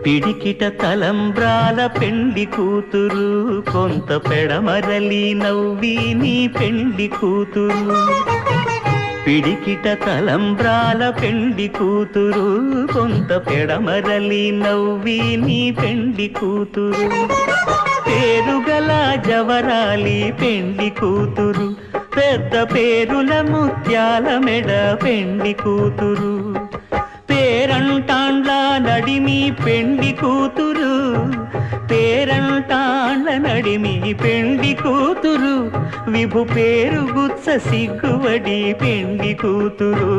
పిడికిట తలంబ్రాల పెండి కూతురు కొంత పెడమరలి నవ్వి నీ పెండి కూతురు పిడికిట తలంబ్రాల పెండి కూతురు కొంత పెడమరలి నవ్వి నీ పెండి కూతురు పేరుగల జవరాలి పెండి కూతురు పెద్ద పేరుల ముత్యాల మెడ పెండి కూతురు పేరంటాండ్ల నడిమి పెండి కూతురు పేరంటాండ్ల నడిమి పెండి కూతురు విభు పేరు గుత్స సిగ్గువడి పెండి కూతురు